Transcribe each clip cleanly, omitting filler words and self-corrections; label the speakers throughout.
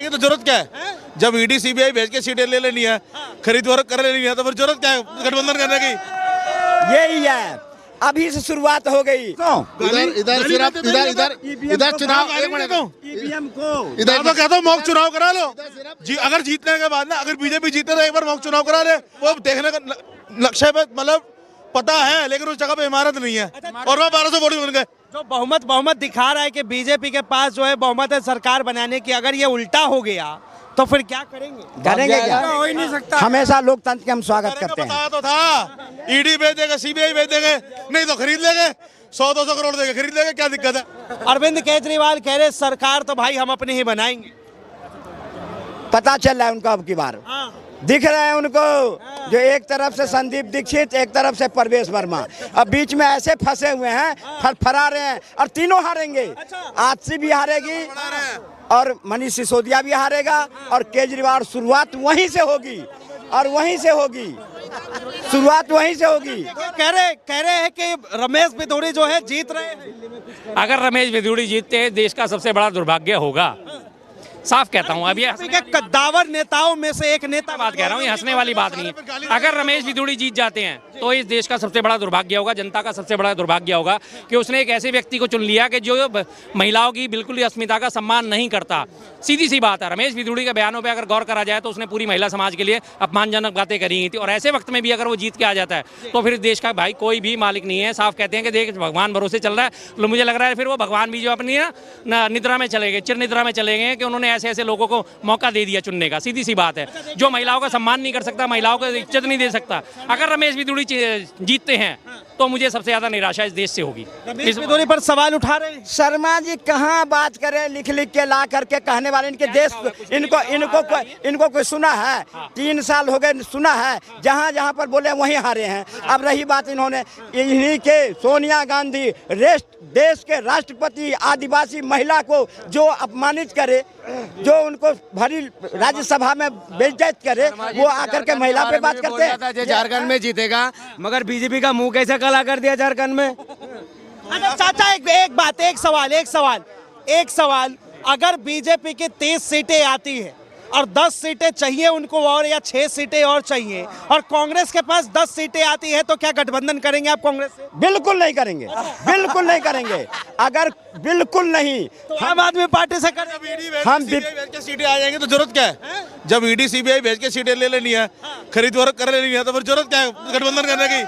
Speaker 1: आएंगे तो जरूरत क्या है? जब ईडी सीबीआई भेज के सीटें ले लेनी है, खरीद फरोख्त कर लेनी है, तो फिर जरूरत क्या है गठबंधन करने की?
Speaker 2: यही है, अभी से शुरुआत हो गई।
Speaker 3: इधर सिर्फ इधर चुनाव
Speaker 2: ईवीएम को
Speaker 1: इधर तो कहता हूँ मॉक चुनाव करा लो जी। अगर जीतने के बाद ना, अगर बीजेपी जीते तो एक बार मॉक चुनाव करा ले। वो देखने का लक्ष्य पे मतलब पता है, लेकिन उस जगह पे इमारत नहीं है और वह 1200 वोट बन गए।
Speaker 4: जो बहुमत दिखा रहा है कि बीजेपी के पास जो है बहुमत है सरकार बनाने की, अगर ये उल्टा हो गया तो फिर क्या करेंगे?
Speaker 2: करेंगे क्या?
Speaker 4: हो ही नहीं सकता।
Speaker 2: हमेशा लोकतंत्र के हम स्वागत करते हैं।
Speaker 1: बताया तो था, ईडी भेज देगा, सीबीआई भेज देंगे, नहीं तो खरीद लेंगे, 100-200 करोड़ देंगे, खरीद लेंगे, क्या दिक्कत है?
Speaker 4: अरविंद केजरीवाल कह रहे सरकार तो भाई हम अपनी ही बनाएंगे।
Speaker 2: पता चल रहा है उनको अब की बार, दिख रहे हैं उनको, जो एक तरफ से संदीप दीक्षित, एक तरफ से प्रवेश वर्मा, अब बीच में ऐसे फंसे हुए हैं, फरा रहे हैं और तीनों हारेंगे। आजसी भी हारेगी और मनीष सिसोदिया भी हारेगा और केजरीवाल शुरुआत वहीं से होगी और वहीं से होगी, शुरुआत वहीं से होगी।
Speaker 4: कह रहे हैं कि रमेश भिदोड़ी जो है जीत रहे हैं।
Speaker 5: अगर रमेश भिदोड़ी जीतते हैं देश का सबसे बड़ा दुर्भाग्य होगा, साफ कहता हूँ। अभी
Speaker 4: कद्दावर नेताओं में से एक नेता
Speaker 5: बात कह रहा हूँ, ये हंसने वाली बात नहीं है। अगर रमेश भिदोड़ी जीत जाते हैं तो इस देश का सबसे बड़ा दुर्भाग्य होगा, जनता का सबसे बड़ा दुर्भाग्य होगा कि उसने एक ऐसे व्यक्ति को चुन लिया कि जो महिलाओं की बिल्कुल अस्मिता का सम्मान नहीं करता। सीधी सी बात है, रमेश भिदोड़ी के बयानों पर अगर गौर करा जाए तो उसने पूरी महिला समाज के लिए अपमानजनक बातें करी थी और ऐसे वक्त में भी अगर वो जीत के आ जाता है तो फिर देश का भाई कोई भी मालिक नहीं है। साफ कहते हैं कि देश भगवान भरोसे चल रहा है, तो मुझे लग रहा है फिर वो भगवान भी जो अपनी निद्रा में चले गए, चिर निद्रा में चले गए कि उन्होंने ऐसे ऐसे लोगों को मौका दे दिया चुनने का। सीधी सी बात है, जो महिलाओं का सम्मान नहीं कर सकता, महिलाओं को इज्जत नहीं दे सकता, अगर रमेश भिदोड़ी जीतते हैं तो मुझे सबसे ज्यादा निराशा इस देश से होगी।
Speaker 4: रमेश भिदोड़ी पर सवाल उठा रहे हैं।
Speaker 2: शर्मा जी कहाँ बात करें, लिख के ला करके कहने वाले, इनके देश इनको कोई सुना है? 3 साल हो गए सुना है, जहाँ जहाँ पर बोले वहीं हारे हैं। अब रही बात, इन्होंने इन्हीं के सोनिया गांधी देश के राष्ट्रपति आदिवासी महिला को जो अपमानित करे, जो उनको भरी राज्यसभा में बेइज्जत करे, वो आकर के महिला पे बात करते हैं।
Speaker 6: झारखंड में जीतेगा, मगर बीजेपी का मुंह कैसे काला कर दिया झारखंड में।
Speaker 4: अच्छा चाचा, एक सवाल, अगर बीजेपी की 30 सीटें आती है और 10 सीटें चाहिए उनको और या 6 सीटें और चाहिए और कांग्रेस के पास 10 सीटें आती है तो क्या गठबंधन करेंगे आप कांग्रेस से?
Speaker 2: बिल्कुल नहीं करेंगे, बिल्कुल नहीं करेंगे। अगर बिल्कुल नहीं
Speaker 4: तो आम आदमी पार्टी से करें।
Speaker 2: हम
Speaker 1: भेज के सीटें आ जाएंगे तो जरूरत क्या है? जब ईडी सीबीआई भेज के सीटें ले लेनी है, खरीद फरोख्त कर लेनी है, तो फिर जरूरत क्या है गठबंधन करने की?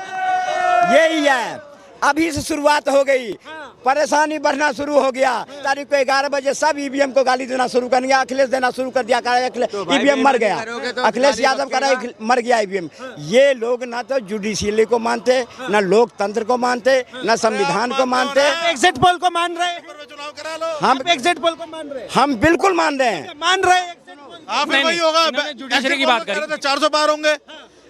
Speaker 2: यही है, अभी से शुरुआत हो गई, परेशानी बढ़ना शुरू हो गया। तारीख को 11 बजे सब ईवीएम को गाली देना शुरू कर दिया, अखिलेश देना शुरू कर दिया, ईवीएम मर गया, अखिलेश यादव करा मर गया ईवीएम। ये लोग ना तो जुडिशियली को मानते, ना लोकतंत्र को मानते, ना संविधान को मानते।
Speaker 4: एग्जिट पोल को मान रहे हैं?
Speaker 1: चुनाव करा लो।
Speaker 2: हम
Speaker 4: एग्जिट पोल को मान रहे हैं?
Speaker 2: हम बिल्कुल मान रहे हैं,
Speaker 4: मान रहे हैं।
Speaker 1: वही होगा,
Speaker 5: जुडिशरी की बात करें
Speaker 1: 400 पार होंगे।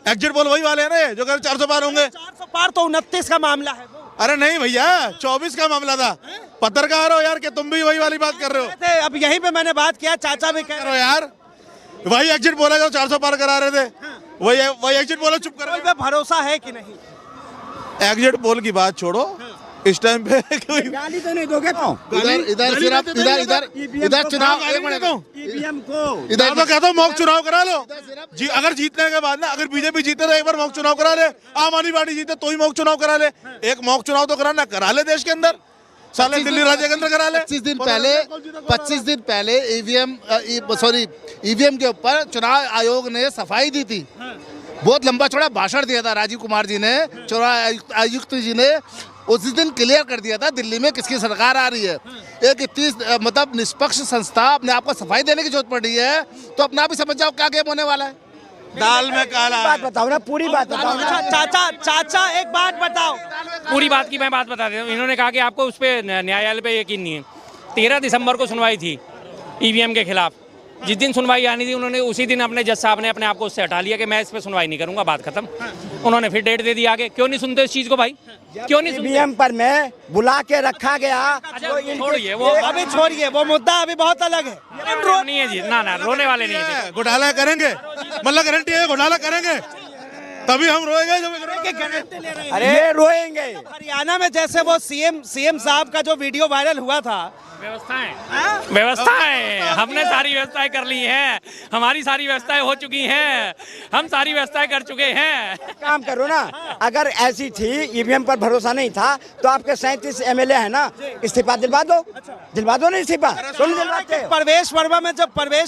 Speaker 1: एग्जिट पोल वही वाले हैं ना जो 400 पार होंगे।
Speaker 4: 400 पार तो 29 का मामला है।
Speaker 1: अरे नहीं भैया, 24 का मामला था। पत्रकार हो यार कि तुम भी वही वाली बात कर रहे हो?
Speaker 4: अब यहीं पे मैंने बात किया, चाचा भी कह रहे
Speaker 1: हो यार, वही एग्जिट बोला जो 400 पार करा रहे थे, वही एग्जिट बोला। चुप करो।
Speaker 4: पे भरोसा है कि नहीं?
Speaker 1: एग्जिट पोल की बात छोड़ो, इस टाइम पे
Speaker 2: गाली तो नहीं दोगे तो?
Speaker 3: इधर सिर्फ इधर चुनाव
Speaker 2: ईवीएम को
Speaker 1: इधर तो कहता हूँ मॉक चुनाव करा लो जी। अगर जीतने के बाद ना, अगर बीजेपी जीते तो एक बार मॉक चुनाव करा ले, आम आदमी पार्टी जीते तो ही मॉक चुनाव करा ले। एक मॉक चुनाव तो करा ले देश के अंदर, साले दिल्ली राज्य के अंदर करा ले।
Speaker 3: 25 दिन पहले ईवीएम के ऊपर चुनाव आयोग ने सफाई दी थी, बहुत लंबा चौड़ा भाषण दिया था राजीव कुमार जी ने, चुनाव आयुक्त जी ने उसी दिन क्लियर कर दिया था दिल्ली में किसकी सरकार आ रही है। एक इतनी मतलब निष्पक्ष संस्था अपने आप को सफाई देने की जरूरत पड़ रही है, तो अपना भी समझ जाओ क्या गेम होने वाला है।
Speaker 1: दाल में काला।
Speaker 2: बात बताओ ना, पूरी बात बताओ ना।
Speaker 4: चाचा एक बात बताओ।
Speaker 5: पूरी बात की मैं बात बता देता हूँ। इन्होंने कहा कि आपको उस पर न्यायालय पे यकीन नहीं है। 13 दिसंबर को सुनवाई थी ईवीएम के खिलाफ। जिस दिन सुनवाई आनी थी उन्होंने उसी दिन अपने जज साहब ने अपने आप को उससे हटा लिया कि मैं इस पे सुनवाई नहीं करूंगा, बात खत्म। उन्होंने फिर डेट दे दी आगे। क्यों नहीं सुनते इस चीज को भाई, क्यों नहीं सुनते?
Speaker 2: ईवीएम पर में बुला के रखा गया।
Speaker 5: छोड़िए वो,
Speaker 4: अभी छोड़िए वो मुद्दा, अभी बहुत अलग है।
Speaker 5: नहीं है जी, ना रोने वाले नहीं है।
Speaker 1: घोटाला करेंगे, मतलब गारंटी है घोटाला करेंगे। तभी हम रोएंगे जब
Speaker 4: कि गारंटी ले रहे हैं।
Speaker 2: अरे ये रोएंगे।
Speaker 4: हरियाणा में जैसे वो सीएम साहब का जो वीडियो वायरल हुआ था,
Speaker 5: व्यवस्थाएं हमने सारी व्यवस्थाएं कर ली हैं, हमारी सारी व्यवस्थाएं हो चुकी हैं, हम सारी व्यवस्थाएं कर चुके हैं।
Speaker 2: काम करो ना, अगर ऐसी थी ईवीएम पर भरोसा नहीं था तो आपके 37 एमएलए है ना, इस्तीफा दिलवा दो ना इस्तीफा। तुम दिलवाते हो।
Speaker 4: परवेश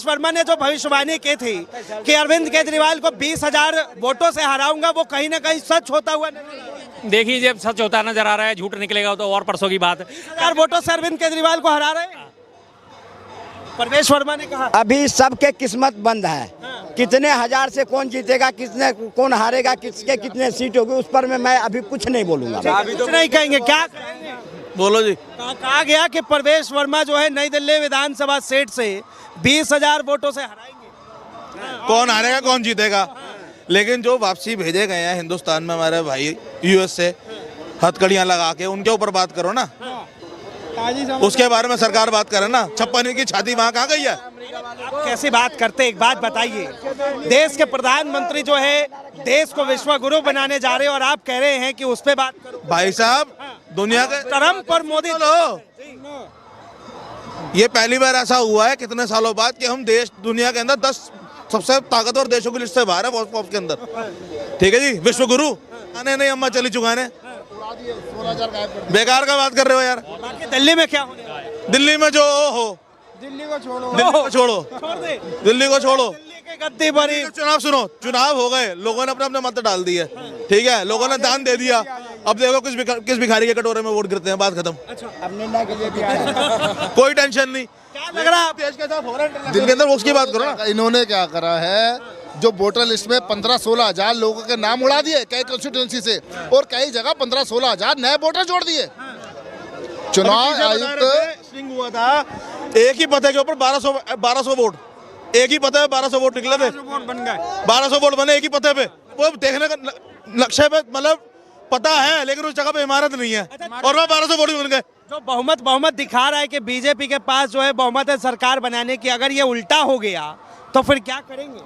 Speaker 4: वर्मा ने जो भविष्यवाणी की थी कि अरविंद केजरीवाल को 20,000 वोटों से हराऊंगा, वो कहीं ना कहीं सच होता हुआ
Speaker 5: देखिए जब सच होता नजर आ रहा है, झूठ निकलेगा तो और परसों की बात है।
Speaker 4: 20,000 वोटों से अरविंद केजरीवाल को हरा रहे हैं, परवेश वर्मा ने कहा।
Speaker 2: अभी सबके किस्मत बंद है, कितने हजार से कौन जीतेगा, किसने कौन हारेगा, किसके कितने सीट होगी, उस पर मैं अभी कुछ नहीं बोलूंगा।
Speaker 4: कुछ नहीं कहेंगे, क्या कहेंगे?
Speaker 1: बोलो जी।
Speaker 4: कहा गया कि परवेश वर्मा जो है नई दिल्ली विधानसभा सीट से 20,000 वोटों से हराएंगे।
Speaker 1: कौन हारेगा कौन जीतेगा, लेकिन जो वापसी भेजे गए हैं हिंदुस्तान में हमारे भाई यूएस से हथकड़ियां लगा के, उनके ऊपर बात करो ना, उसके बारे में सरकार बात करे ना। 56 की छाती वहां कहाँ गई है?
Speaker 4: आप कैसी बात करते, एक बात बताइए, देश के प्रधानमंत्री जो है देश को विश्व गुरु बनाने जा रहे हैं और आप कह रहे हैं कि उस पे बात करो।
Speaker 1: भाई साहब दुनिया के
Speaker 4: ट्रम्प और मोदी
Speaker 1: ये पहली बार ऐसा हुआ है कितने सालों बाद कि हम देश दुनिया के अंदर 10 सबसे ताकतवर देशों की लिस्ट से बाहर है फॉक्स के अंदर। ठीक है जी, विश्व गुरु आने नहीं, अम्मा चली चुकाने, बेकार का बात कर रहे हो यार।
Speaker 4: दिल्ली में क्या होने वाला है?
Speaker 1: दिल्ली में जो हो,
Speaker 4: दिल्ली को छोड़ो,
Speaker 1: दिल्ली को छोड़ो,
Speaker 4: छोड़ दे
Speaker 1: दिल्ली को छोड़ो।
Speaker 4: दिल्ली के गद्दी पर ही
Speaker 1: चुनाव सुनो, चुनाव हो गए, लोगों ने अपने अपने मत डाल दिए, ठीक है, लोगों ने दान दे दिया। अब देखो किस भिखारी के कटोरे में वोट गिरते हैं, बात खत्म। कोई टेंशन नहीं।
Speaker 4: क्या लग रहा है
Speaker 1: देश के साथ हो रहा है दिल्ली के अंदर, उसकी बात करो ना।
Speaker 3: इन्होंने क्या करा है, जो वोटर लिस्ट में 15-16 हजार लोगों के नाम उड़ा दिए कई कंस्टिट्यूंसी से, और कई जगह 15-16 हजार नए वोटर जोड़ दिए। चुनाव आयुक्त
Speaker 1: हुआ था, एक ही पते के ऊपर 1200 वोट, एक ही पते पे 1200 वोट निकले थे, 1200 वोट बने एक ही पते पे। वो देखने का नक्शे पे मतलब पता है, लेकिन उस जगह पे इमारत नहीं है, और वह 1200 वोट बन गए।
Speaker 4: जो बहुमत दिखा रहा है कि बीजेपी के पास जो है बहुमत है सरकार बनाने की, अगर ये उल्टा हो गया तो फिर क्या करेंगे?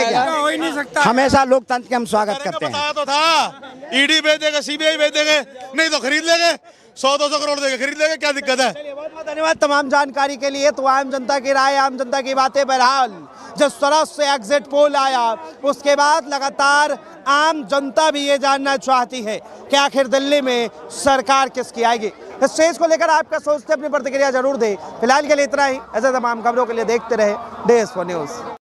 Speaker 2: क्या
Speaker 4: हो ही नहीं सकता।
Speaker 2: हमेसा लोकतंत्र के हम स्वागत करते हैं।
Speaker 1: बताया तो था, ईडी भेज देगा, सीबीआई भेज देंगे, नहीं तो खरीद लेंगे, 100-200 करोड़ देंगे, खरीद लेंगे, क्या दिक्कत है?
Speaker 4: चलिए, बहुत बहुत धन्यवाद तमाम जानकारी के लिए। तो आम जनता की राय, आम जनता की बातें, बहरहाल जिस तरह से एग्जिट पोल आया उसके बाद लगातार आम जनता भी ये जानना चाहती है कि आखिर दिल्ली में सरकार किसकी आएगी। इस स्टेज को लेकर आपका सोचते अपनी प्रतिक्रिया जरूर दें। फिलहाल के लिए इतना ही। ऐसे तमाम खबरों के लिए देखते रहे DS4 न्यूज़।